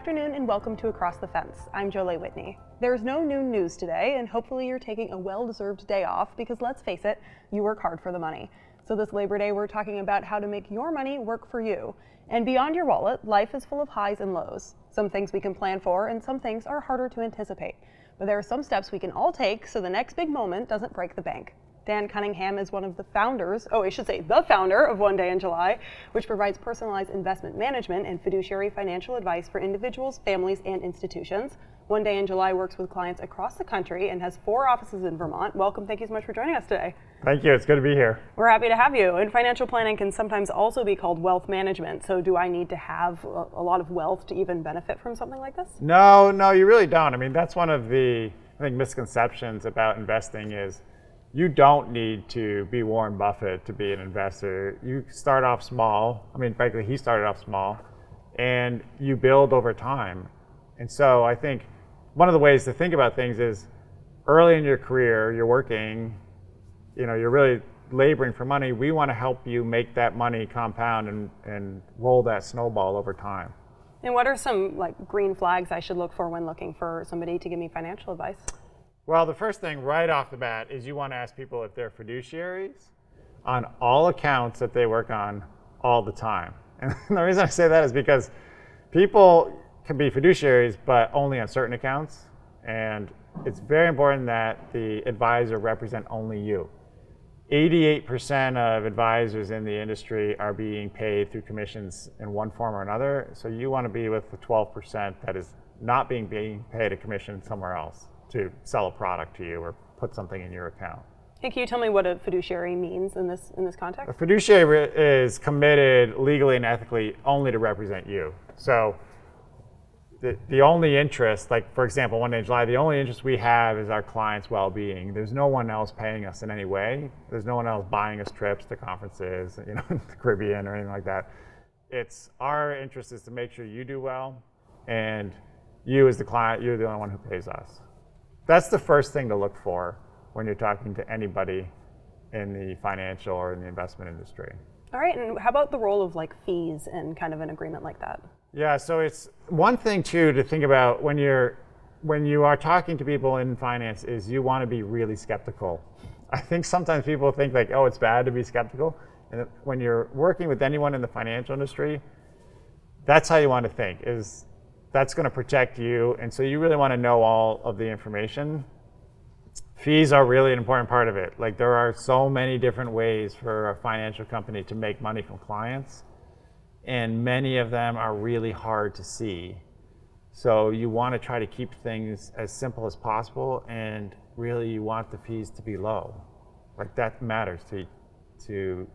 afternoon and welcome to Across the Fence. I'm Jolie Whitney. There's no new news today, and hopefully you're taking a well-deserved day off because let's face it, you work hard for the money. So this Labor Day, we're talking about how to make your money work for you. And beyond your wallet, life is full of highs and lows. Some things we can plan for and some things are harder to anticipate. But there are some steps we can all take so the next big moment doesn't break the bank. Dan Cunningham is one of the founders, the founder of One Day in July, which provides personalized investment management and fiduciary financial advice for individuals, families, and institutions. One Day in July works with clients across the country and has 4 offices in Vermont. Welcome, thank you so much for joining us today. Thank you, it's good to be here. We're happy to have you. And financial planning can sometimes also be called wealth management. So do I need to have a lot of wealth to even benefit from something like this? No, you really don't. I mean, that's one of the, misconceptions about investing is you don't need to be Warren Buffett to be an investor. You start off small. Frankly, he started off small, and you build over time. And so I think one of the ways to think about things is early in your career, you're working, you're really laboring for money. We want to help you make that money compound and roll that snowball over time. And what are some green flags I should look for when looking for somebody to give me financial advice? Well, the first thing right off the bat is you want to ask people if they're fiduciaries on all accounts that they work on all the time. And the reason I say that is because people can be fiduciaries, but only on certain accounts. And it's very important that the advisor represent only you. 88% of advisors in the industry are being paid through commissions in one form or another. So you want to be with the 12% that is not being paid a commission somewhere else to sell a product to you or put something in your account. Hey, can you tell me what a fiduciary means in this context? A fiduciary is committed legally and ethically only to represent you. So the only interest, for example, One Day in July, the only interest we have is our clients' well-being. There's no one else paying us in any way. There's no one else buying us trips to conferences, the Caribbean or anything like that. It's our interest is to make sure you do well, and you as the client, you're the only one who pays us. That's the first thing to look for when you're talking to anybody in the financial or in the investment industry. All right, and how about the role of fees in kind of an agreement like that? Yeah, so it's one thing too to think about when you are talking to people in finance is you want to be really skeptical. I think sometimes people think it's bad to be skeptical. And when you're working with anyone in the financial industry, that's how you want to think, is that's going to protect you. And so you really want to know all of the information. Fees are really an important part of it. There are so many different ways for a financial company to make money from clients, and many of them are really hard to see. So you want to try to keep things as simple as possible, and really you want the fees to be low. That matters to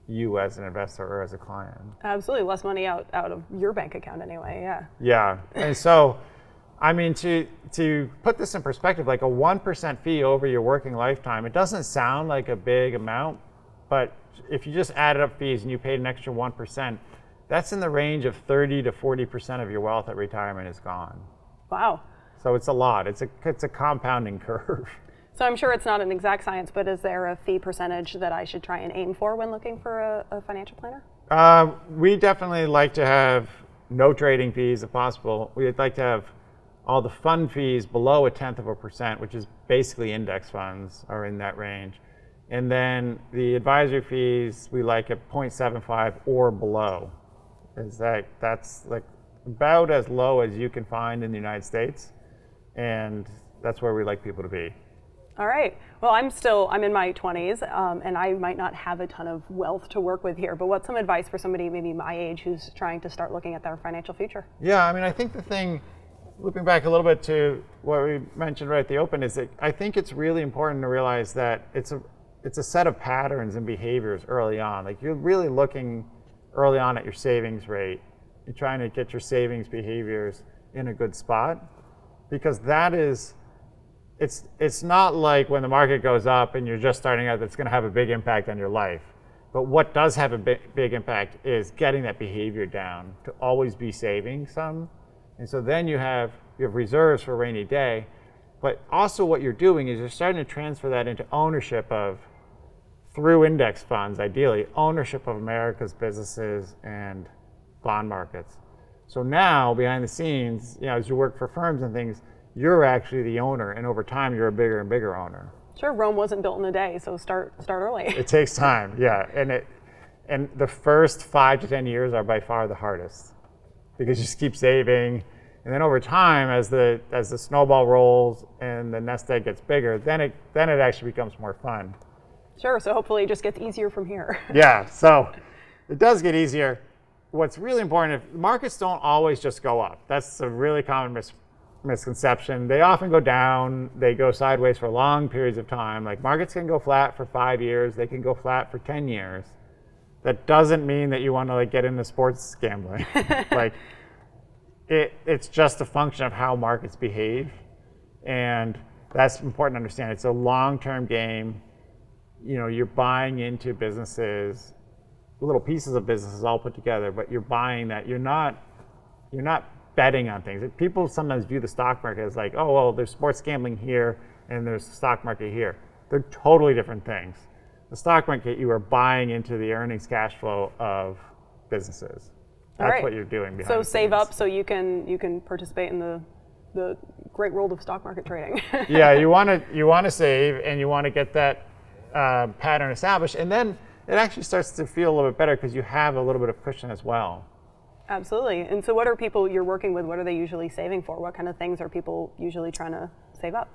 you as an investor or as a client. Absolutely, less money out of your bank account anyway, yeah. Yeah, and so, to put this in perspective, a 1% fee over your working lifetime, it doesn't sound like a big amount, but if you just added up fees and you paid an extra 1%, that's in the range of 30 to 40% of your wealth at retirement is gone. Wow. So it's a lot. It's a compounding curve. So I'm sure it's not an exact science, but is there a fee percentage that I should try and aim for when looking for a financial planner? We definitely like to have no trading fees if possible. We'd like to have all the fund fees below 0.1%, which is basically index funds are in that range. And then the advisory fees, we like at 0.75 or below. That's about as low as you can find in the United States. And that's where we like people to be. All right. Well, I'm in my 20s, and I might not have a ton of wealth to work with here, but what's some advice for somebody maybe my age who's trying to start looking at their financial future? Yeah, I think the thing, looping back a little bit to what we mentioned right at the open, is that I think it's really important to realize that it's a set of patterns and behaviors early on. You're really looking early on at your savings rate. You're trying to get your savings behaviors in a good spot, because that is, it's not like when the market goes up and you're just starting out that's going to have a big impact on your life. But what does have a big impact is getting that behavior down, to always be saving some. And so then you have reserves for a rainy day, but also what you're doing is you're starting to transfer that into ownership of, through index funds, ideally, ownership of America's businesses and bond markets. So now, behind the scenes, as you work for firms and things, you're actually the owner, and over time, you're a bigger and bigger owner. Sure, Rome wasn't built in a day, so start early. It takes time, yeah, and the first 5 to 10 years are by far the hardest, because you just keep saving, and then over time, as the snowball rolls and the nest egg gets bigger, then it actually becomes more fun. Sure, so hopefully it just gets easier from here. Yeah, so it does get easier. What's really important, if markets don't always just go up. That's a really common misconception. They often go down, they go sideways for long periods of time. Like markets can go flat for 5 years, they can go flat for 10 years. That doesn't mean that you want to get into sports gambling. It's just a function of how markets behave, and that's important to understand. It's a long-term game. You're buying into businesses, little pieces of businesses all put together, but you're buying that. You're not betting on things. People sometimes view the stock market as like, oh, well, there's sports gambling here and there's the stock market here. They're totally different things. The stock market, you are buying into the earnings cash flow of businesses. That's what you're doing behind the scenes. So save up so you can participate in the great world of stock market trading. Yeah, you want to save, and you want to get that pattern established, and then it actually starts to feel a little bit better because you have a little bit of cushion as well. Absolutely. And so what are people you're working with, what are they usually saving for? What kind of things are people usually trying to save up?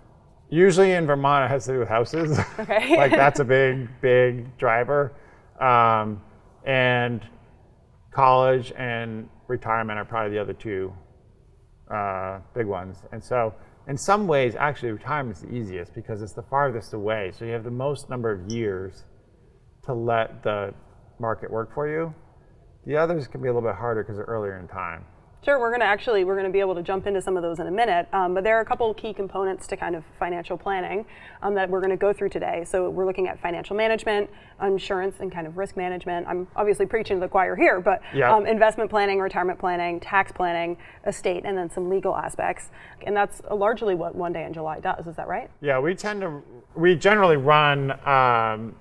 Usually in Vermont, it has to do with houses. Okay. That's a big driver. And college and retirement are probably the other two big ones. And so in some ways, actually, retirement is the easiest because it's the farthest away. So you have the most number of years to let the market work for you. The others can be a little bit harder because they're earlier in time. Sure, we're going to be able to jump into some of those in a minute, but there are a couple key components to kind of financial planning that we're going to go through today. So we're looking at financial management, insurance, and kind of risk management. I'm obviously preaching to the choir here, but investment planning, retirement planning, tax planning, estate, and then some legal aspects. And that's largely what One Day in July does, is that right? Yeah, we generally run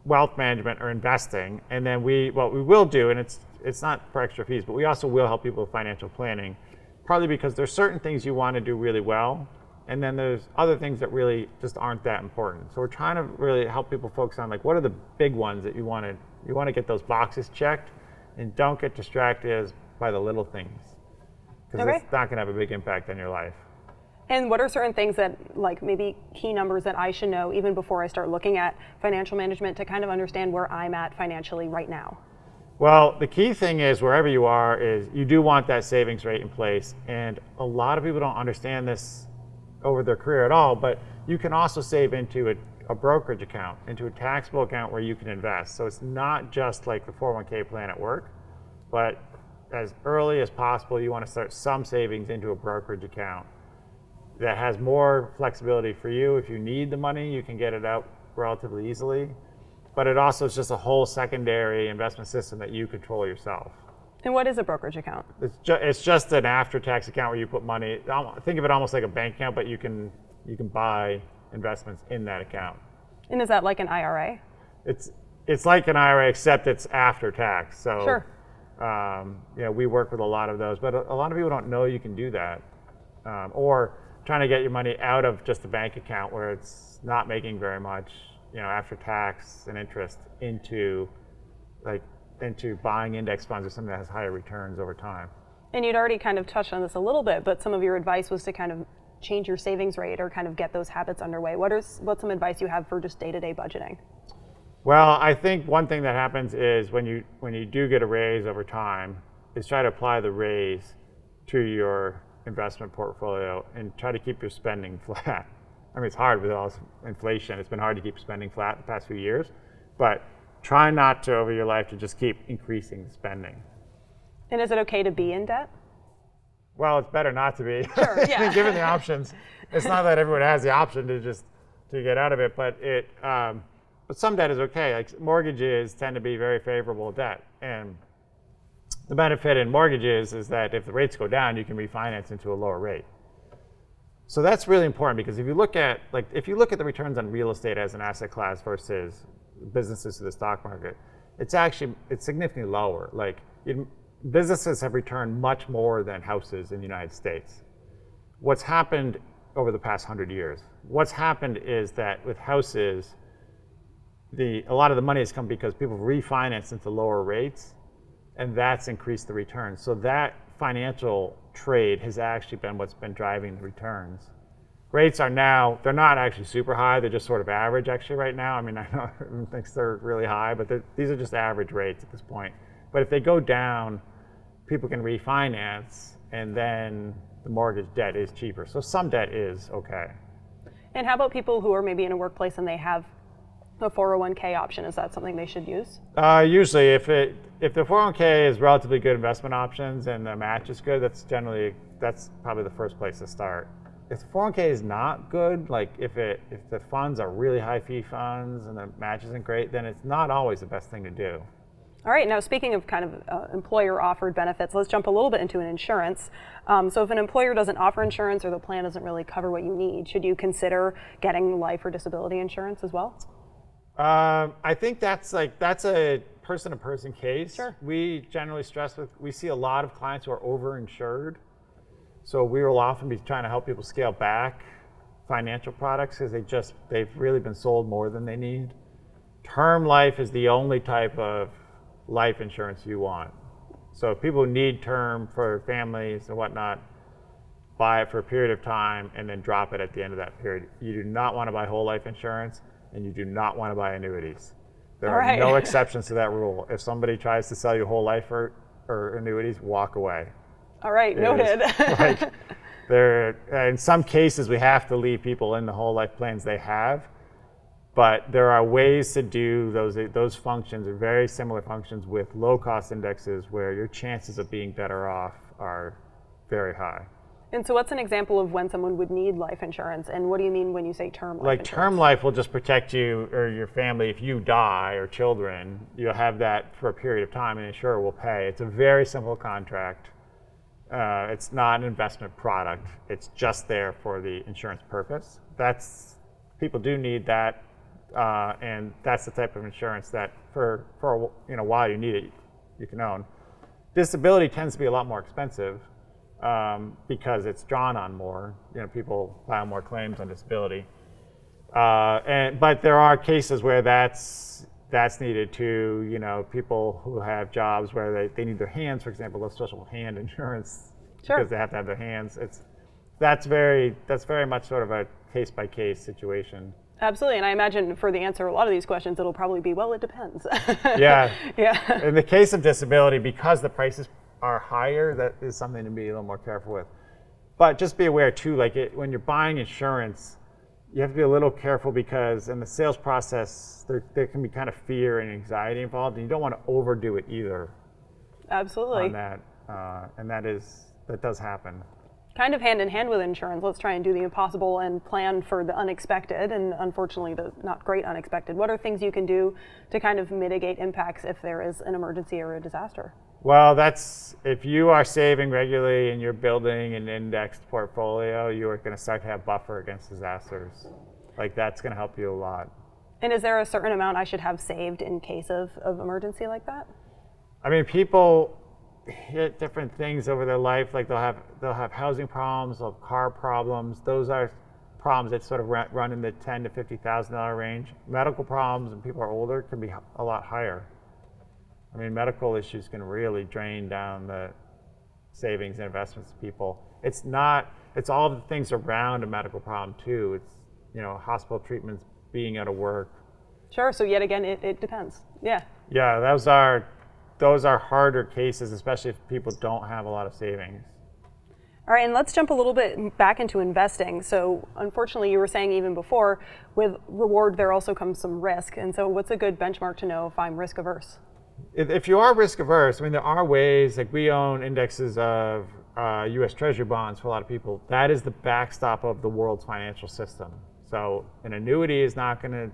wealth management or investing, and then what we will do, and it's not for extra fees, but we also will help people with financial planning, partly because there's certain things you want to do really well, and then there's other things that really just aren't that important. So we're trying to really help people focus on what are the big ones that you want to get those boxes checked, and don't get distracted by the little things, because it's not going to have a big impact on your life. And what are certain things that, maybe key numbers that I should know even before I start looking at financial management to kind of understand where I'm at financially right now? Well, the key thing is wherever you are is you do want that savings rate in place. And a lot of people don't understand this over their career at all, but you can also save into a brokerage account, into a taxable account where you can invest. So it's not just like the 401k plan at work, but as early as possible, you want to start some savings into a brokerage account that has more flexibility for you. If you need the money, you can get it out relatively easily. But it also is just a whole secondary investment system that you control yourself. And what is a brokerage account? It's just an after-tax account where you put money. Think of it almost like a bank account, but you can buy investments in that account. And is that like an IRA? It's like an IRA, except it's after tax. So sure. We work with a lot of those, but a lot of people don't know you can do that, or trying to get your money out of just a bank account where it's not making very much, after tax and interest into buying index funds or something that has higher returns over time. And you'd already kind of touched on this a little bit, but some of your advice was to kind of change your savings rate or kind of get those habits underway. What's some advice you have for just day-to-day budgeting? Well, I think one thing that happens is when you do get a raise over time, is try to apply the raise to your investment portfolio and try to keep your spending flat. I mean, it's hard with all this inflation. It's been hard to keep spending flat the past few years, but try not to over your life to just keep increasing spending. And is it okay to be in debt? Well, it's better not to be. Sure, yeah. Given the options. It's not that everyone has the option to get out of it, but but some debt is okay. Like mortgages tend to be very favorable debt, and the benefit in mortgages is that if the rates go down, you can refinance into a lower rate. So that's really important, because if you look at the returns on real estate as an asset class versus businesses to the stock market, it's significantly lower. businesses have returned much more than houses in the United States. What's happened over the past 100 years? What's happened is that with houses, a lot of the money has come because people refinance into lower rates, and that's increased the returns. So that financial trade has actually been what's been driving the returns. Rates are now, they're not actually super high, they're just sort of average actually right now. I mean, I know everyone thinks they're really high, but these are just average rates at this point. But if they go down, people can refinance, and then the mortgage debt is cheaper. So some debt is okay. And how about people who are maybe in a workplace and they have a 401k option? Is that something they should use? Usually, if the 401k is relatively good investment options and the match is good, that's probably the first place to start. If the 401k is not good, like if the funds are really high fee funds and the match isn't great, then it's not always the best thing to do. All right, now speaking of kind of employer offered benefits, let's jump a little bit into an insurance. So if an employer doesn't offer insurance or the plan doesn't really cover what you need, should you consider getting life or disability insurance as well? I think that's a person-to-person case. Sure. We generally we see a lot of clients who are overinsured. So we will often be trying to help people scale back financial products because they've really been sold more than they need. Term life is the only type of life insurance you want. So if people need term for families and whatnot, buy it for a period of time and then drop it at the end of that period. You do not want to buy whole life insurance, and you do not want to buy annuities. There are no exceptions to that rule. If somebody tries to sell you whole life or annuities, walk away. All right, noted. In some cases, we have to leave people in the whole life plans they have, but there are ways to do those functions, or very similar functions, with low-cost indexes where your chances of being better off are very high. And so what's an example of when someone would need life insurance, and what do you mean when you say term life Like insurance? term life will just protect you or your family. If you die or children, you'll have that for a period of time and the insurer will pay. It's a very simple contract. It's not an investment product. It's just there for the insurance purpose. People do need that, and that's the type of insurance that for a while you need it, you can own. Disability tends to be a lot more expensive because it's drawn on more. People file more claims on disability, but there are cases where that's needed too. People who have jobs where they need their hands, for example, those special hand insurance. Sure. Because they have to have their hands. That's very much sort of a case by case situation. Absolutely, and I imagine for the answer to a lot of these questions, it'll probably be, well, it depends. Yeah. Yeah. In the case of disability, because the prices are higher, that is something to be a little more careful with. But just be aware too, when you're buying insurance, you have to be a little careful because in the sales process, there can be kind of fear and anxiety involved, and you don't want to overdo it either. Absolutely. On that, and that does happen. Kind of hand in hand with insurance, let's try and do the impossible and plan for the unexpected, and unfortunately the not great unexpected. What are things you can do to kind of mitigate impacts if there is an emergency or a disaster? Well, if you are saving regularly and you're building an indexed portfolio, you are going to start to have buffer against disasters. That's going to help you a lot. And is there a certain amount I should have saved in case of emergency like that? I mean, people hit different things over their life. Like they'll have housing problems, they'll have car problems. Those are problems that sort of run in the $10,000 to $50,000 range. Medical problems when people are older can be a lot higher. I mean, medical issues can really drain down the savings and investments of people. It's all the things around a medical problem too. It's, hospital treatments, being out of work. Sure, so yet again, it depends. Yeah. Yeah, those are harder cases, especially if people don't have a lot of savings. All right, and let's jump a little bit back into investing. So unfortunately, you were saying even before, with reward, there also comes some risk. And so what's a good benchmark to know if I'm risk averse? If you are risk averse, I mean, there are ways, like we own indexes of US Treasury bonds for a lot of people. That is the backstop of the world's financial system. So an annuity is not going to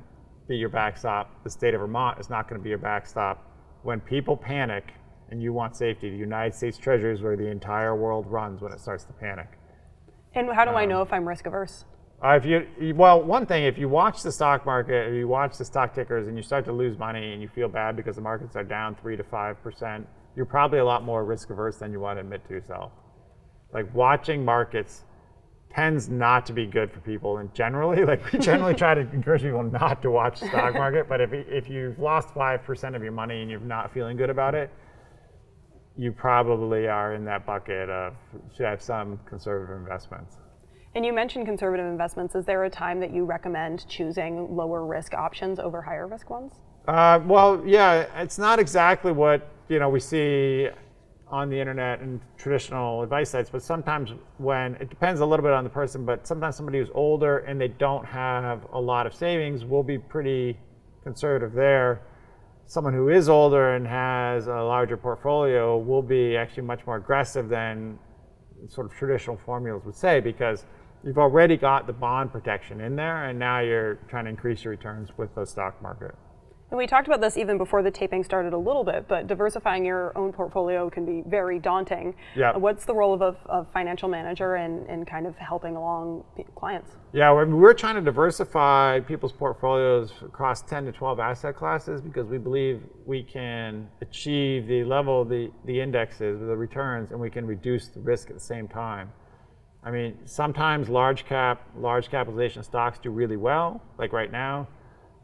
be your backstop. The state of Vermont is not going to be your backstop. When people panic and you want safety, the United States Treasury is where the entire world runs when it starts to panic. And how do I know if I'm risk averse? One thing, if you watch the stock market, or you watch the stock tickers and you start to lose money and you feel bad because the markets are down 3 to 5%, you're probably a lot more risk averse than you want to admit to yourself. Like watching markets tends not to be good for people, and generally, like we generally try to encourage people not to watch the stock market. But if you've lost 5% of your money and you're not feeling good about it, you probably are in that bucket of should have some conservative investments. And you mentioned conservative investments. Is there a time that you recommend choosing lower risk options over higher risk ones? Well, yeah, it's not exactly what we see on the internet and traditional advice sites, but sometimes when it depends a little bit on the person, but sometimes somebody who's older and they don't have a lot of savings will be pretty conservative there. Someone who is older and has a larger portfolio will be actually much more aggressive than sort of traditional formulas would say, because you've already got the bond protection in there, and now you're trying to increase your returns with the stock market. And we talked about this even before the taping started a little bit, but diversifying your own portfolio can be very daunting. Yeah. What's the role of a financial manager in kind of helping along clients? Yeah, we're trying to diversify people's portfolios across 10 to 12 asset classes because we believe we can achieve the level of the indexes, the returns, and we can reduce the risk at the same time. I mean, sometimes large capitalization stocks do really well, like right now.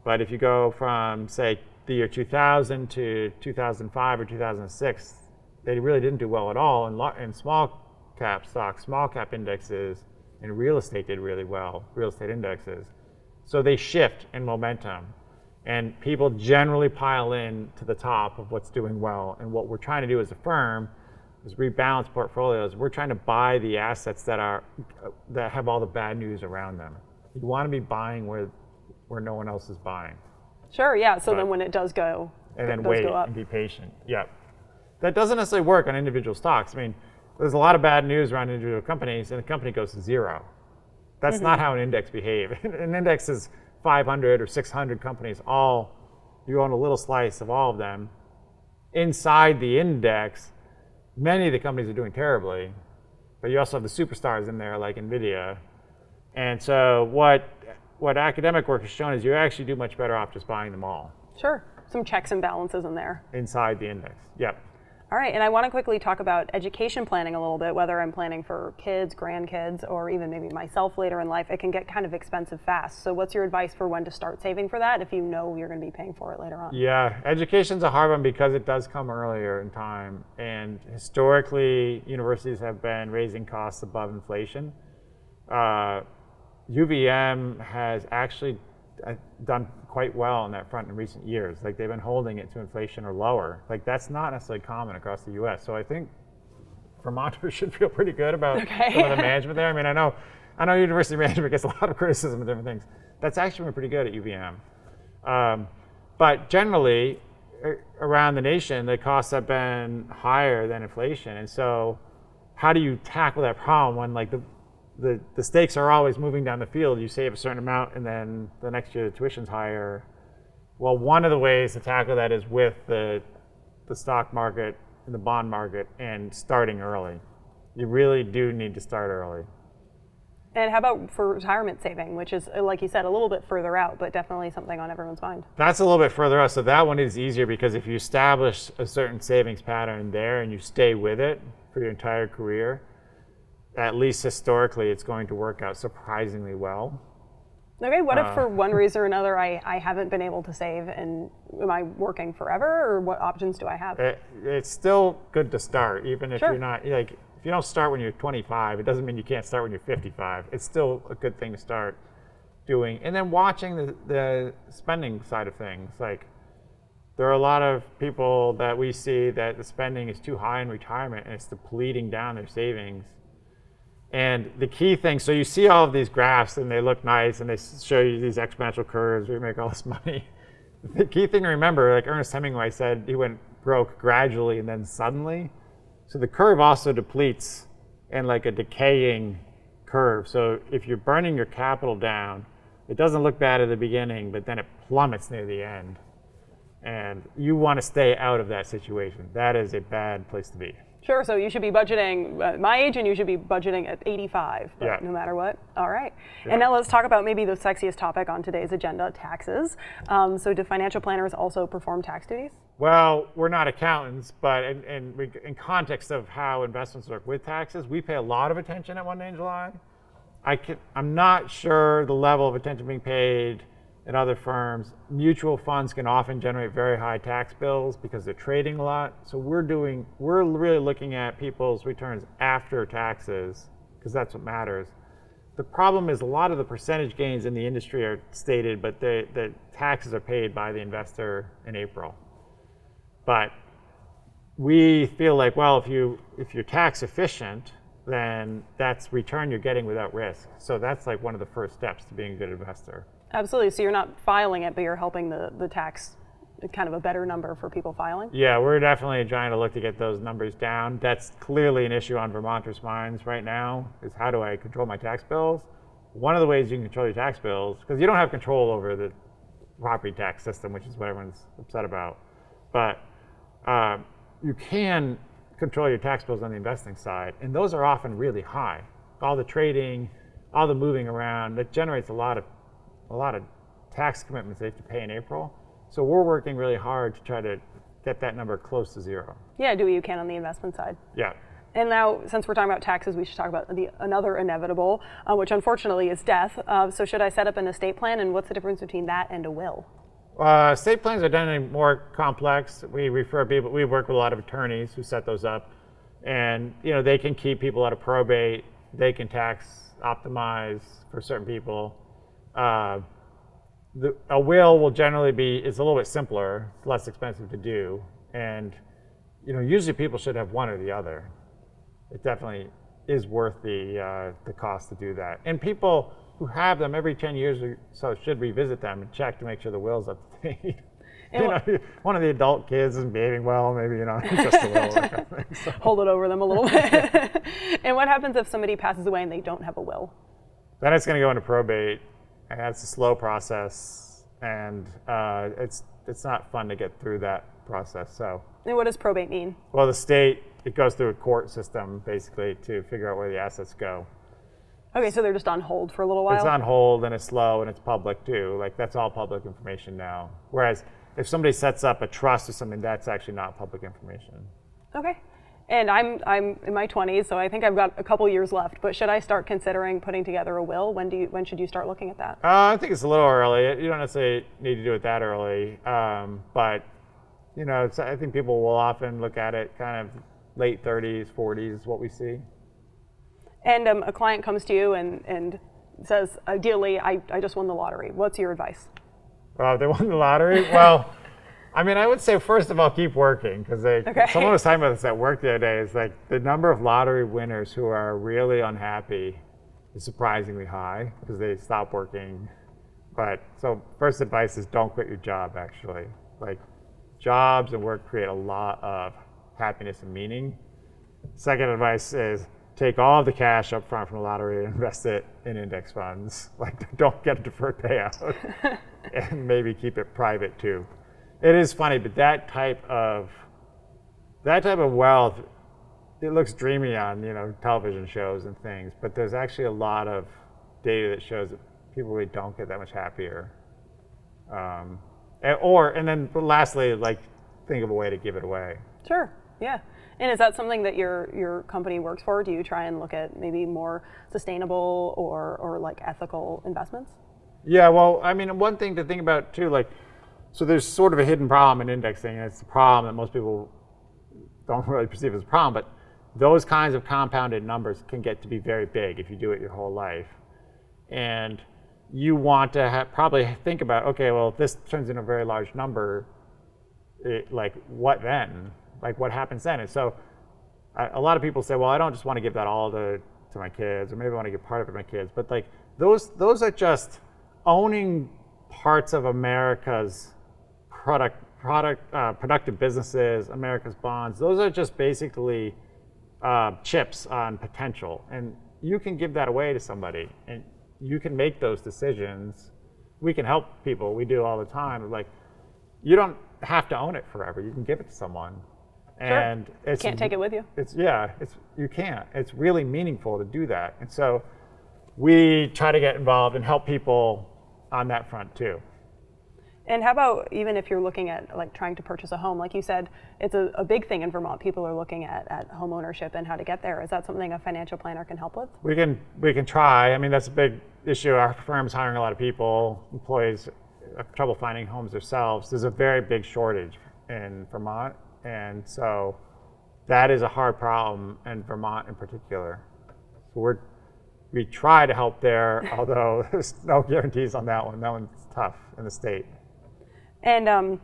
But if you go from, say, the year 2000 to 2005 or 2006, they really didn't do well at all. And small cap stocks, small cap indexes, and real estate did really well, real estate indexes. So they shift in momentum. And people generally pile in to the top of what's doing well. And what we're trying to do as a firm is rebalance portfolios. We're trying to buy the assets that have all the bad news around them. You want to be buying where no one else is buying. Sure, yeah. So then when it does go, and then wait and be patient. Yeah, that doesn't necessarily work on individual stocks. I mean, there's a lot of bad news around individual companies, and the company goes to zero. That's not how an index behaves. An index is 500 or 600 companies. You own a little slice of all of them. Inside the index, many of the companies are doing terribly, but you also have the superstars in there, like NVIDIA. And so what academic work has shown is you actually do much better off just buying them all. Sure, some checks and balances in there. Inside the index, yep. All right, and I want to quickly talk about education planning a little bit, whether I'm planning for kids, grandkids, or even maybe myself later in life. It can get kind of expensive fast. So what's your advice for when to start saving for that if you know you're going to be paying for it later on? Yeah, education's a hard one because it does come earlier in time. And historically, universities have been raising costs above inflation. UVM has actually done quite well on that front in recent years. Like they've been holding it to inflation or lower. Like that's not necessarily common across the U.S. So I think Vermonters should feel pretty good about some of the management there. I mean, I know university management gets a lot of criticism of different things. That's actually been pretty good at UVM. But generally, around the nation, the costs have been higher than inflation. And so how do you tackle that problem when like the stakes are always moving down the field? You save a certain amount and then the next year the tuition's higher. Well, one of the ways to tackle that is with the stock market and the bond market and starting early. You really do need to start early. And how about for retirement saving, which is, like you said, a little bit further out, but definitely something on everyone's mind? That's a little bit further out. So that one is easier because if you establish a certain savings pattern there and you stay with it for your entire career, at least historically, it's going to work out surprisingly well. Okay, what if for one reason or another I haven't been able to save, and am I working forever, or what options do I have? It's still good to start, even if Sure. you're not, like, if you don't start when you're 25, it doesn't mean you can't start when you're 55. It's still a good thing to start doing. And then watching the spending side of things. Like, there are a lot of people that we see that the spending is too high in retirement and it's depleting down their savings. And the key thing, so you see all of these graphs and they look nice and they show you these exponential curves where you make all this money. The key thing to remember, like Ernest Hemingway said, he went broke gradually and then suddenly. So the curve also depletes in like a decaying curve. So if you're burning your capital down, it doesn't look bad at the beginning, but then it plummets near the end. And you want to stay out of that situation. That is a bad place to be. Sure, so you should be budgeting my age, and you should be budgeting at 85, Yeah. no matter what. All right. Yeah. And now let's talk about maybe the sexiest topic on today's agenda, taxes. So do financial planners also perform tax duties? Well, we're not accountants, but in context of how investments work with taxes, we pay a lot of attention at One Day in July. I'm not sure the level of attention being paid at other firms. Mutual funds can often generate very high tax bills because they're trading a lot. So we're really looking at people's returns after taxes because that's what matters. The problem is a lot of the percentage gains in the industry are stated, but the taxes are paid by the investor in April. But we feel like, well, if you're tax efficient, then that's return you're getting without risk. So that's like one of the first steps to being a good investor. Absolutely. So you're not filing it, but you're helping the tax, kind of a better number for people filing? Yeah, we're definitely trying to look to get those numbers down. That's clearly an issue on Vermonters' minds right now, is how do I control my tax bills? One of the ways you can control your tax bills, because you don't have control over the property tax system, which is what everyone's upset about, but you can control your tax bills on the investing side, and those are often really high. All the trading, all the moving around, that generates a lot of tax commitments they have to pay in April. So we're working really hard to try to get that number close to zero. Yeah, do what you can on the investment side. Yeah. And now, since we're talking about taxes, we should talk about another inevitable, which unfortunately is death. So should I set up an estate plan, and what's the difference between that and a will? Estate plans are definitely more complex. We work with a lot of attorneys who set those up, and they can keep people out of probate. They can tax optimize for certain people. A will generally is a little bit simpler, less expensive to do, and usually people should have one or the other. It definitely is worth the cost to do that. And people who have them every 10 years or so should revisit them and check to make sure the will's up to date. One of the adult kids isn't behaving well, maybe just a will. So. Hold it over them a little bit. And what happens if somebody passes away and they don't have a will? Then it's going to go into probate, and that's a slow process, and it's not fun to get through that process. So. And what does probate mean? Well, the state, it goes through a court system basically to figure out where the assets go. Okay, so they're just on hold for a little while? It's on hold, and it's slow, and it's public too. Like, that's all public information now. Whereas if somebody sets up a trust or something, that's actually not public information. Okay. And I'm in my 20s, so I think I've got a couple years left. But should I start considering putting together a will? When should you start looking at that? I think it's a little early. You don't necessarily need to do it that early. But I think people will often look at it kind of late 30s, 40s is what we see. And a client comes to you and says, ideally, I just won the lottery. What's your advice? Well, if they won the lottery? Well, I would say, first of all, keep working, because someone was talking about this at work the other day. It's like the number of lottery winners who are really unhappy is surprisingly high because they stop working. So first advice is don't quit your job, actually. Like, jobs and work create a lot of happiness and meaning. Second advice is take all the cash up front from the lottery and invest it in index funds. Like, don't get a deferred payout, and maybe keep it private too. It is funny, but that type of wealth, it looks dreamy on television shows and things, but there's actually a lot of data that shows that people really don't get that much happier. And then lastly, like, think of a way to give it away. Sure. Yeah. And is that something that your company works for? Do you try and look at maybe more sustainable or like ethical investments? Yeah, well, one thing to think about too, so there's sort of a hidden problem in indexing, and it's a problem that most people don't really perceive as a problem, but those kinds of compounded numbers can get to be very big if you do it your whole life. And you want to probably think about, okay, well, if this turns into a very large number, what then? Like, what happens then? And so a lot of people say, well, I don't just want to give that all to my kids, or maybe I want to give part of it to my kids. But like, those are just owning parts of America's productive businesses, America's bonds. Those are just basically chips on potential. And you can give that away to somebody, and you can make those decisions. We can help people. We do all the time. Like, you don't have to own it forever. You can give it to someone. Sure. And you can't take it with you. You can't. It's really meaningful to do that. And so we try to get involved and help people on that front too. And how about even if you're looking at like trying to purchase a home, like you said, it's a big thing in Vermont. People are looking at home ownership and how to get there. Is that something a financial planner can help with? We can try. I mean, that's a big issue. Our firm's hiring a lot of people. Employees have trouble finding homes themselves. There's a very big shortage in Vermont, and so that is a hard problem in Vermont in particular. So we try to help there, although there's no guarantees on that one. That one's tough in the state. And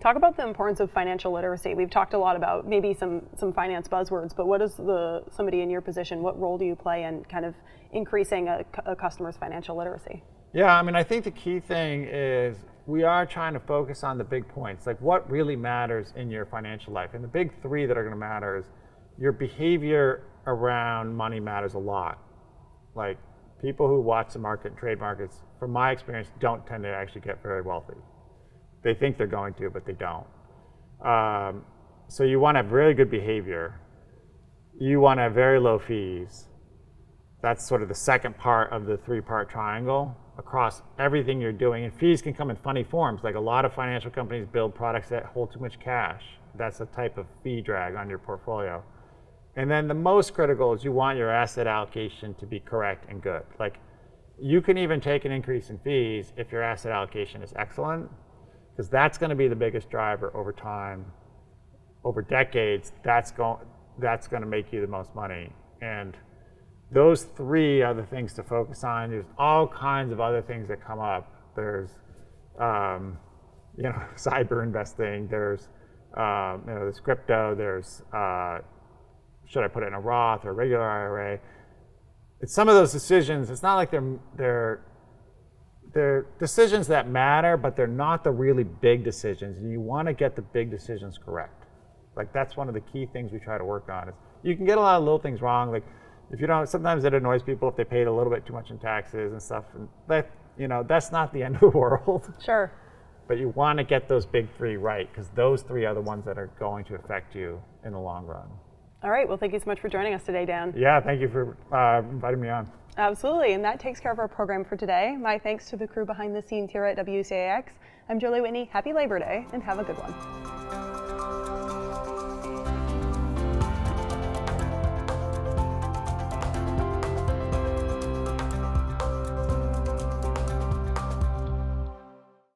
talk about the importance of financial literacy. We've talked a lot about maybe some finance buzzwords, but what is somebody in your position, what role do you play in kind of increasing a customer's financial literacy? Yeah, I mean, I think the key thing is we are trying to focus on the big points, like what really matters in your financial life. And the big three that are going to matter is your behavior around money matters a lot. Like people who watch the market and trade markets, from my experience, don't tend to actually get very wealthy. They think they're going to, but they don't. So you want to have really good behavior. You want to have very low fees. That's sort of the second part of the three-part triangle across everything you're doing. And fees can come in funny forms. Like a lot of financial companies build products that hold too much cash. That's a type of fee drag on your portfolio. And then the most critical is you want your asset allocation to be correct and good. Like you can even take an increase in fees if your asset allocation is excellent, because that's going to be the biggest driver over time, over decades. That's going to make you the most money. And those three are the things to focus on. There's all kinds of other things that come up. There's, cyber investing. There's, there's crypto. There's, should I put it in a Roth or a regular IRA? It's some of those decisions. It's not like they're decisions that matter, but they're not the really big decisions. And you want to get the big decisions correct. Like that's one of the key things we try to work on. Is you can get a lot of little things wrong. Like if you don't, sometimes it annoys people if they paid a little bit too much in taxes and stuff. And that's not the end of the world. Sure. But you want to get those big three right, because those three are the ones that are going to affect you in the long run. All right. Well, thank you so much for joining us today, Dan. Yeah, thank you for inviting me on. Absolutely. And that takes care of our program for today. My thanks to the crew behind the scenes here at WCAX. I'm Jolie Whitney. Happy Labor Day and have a good one.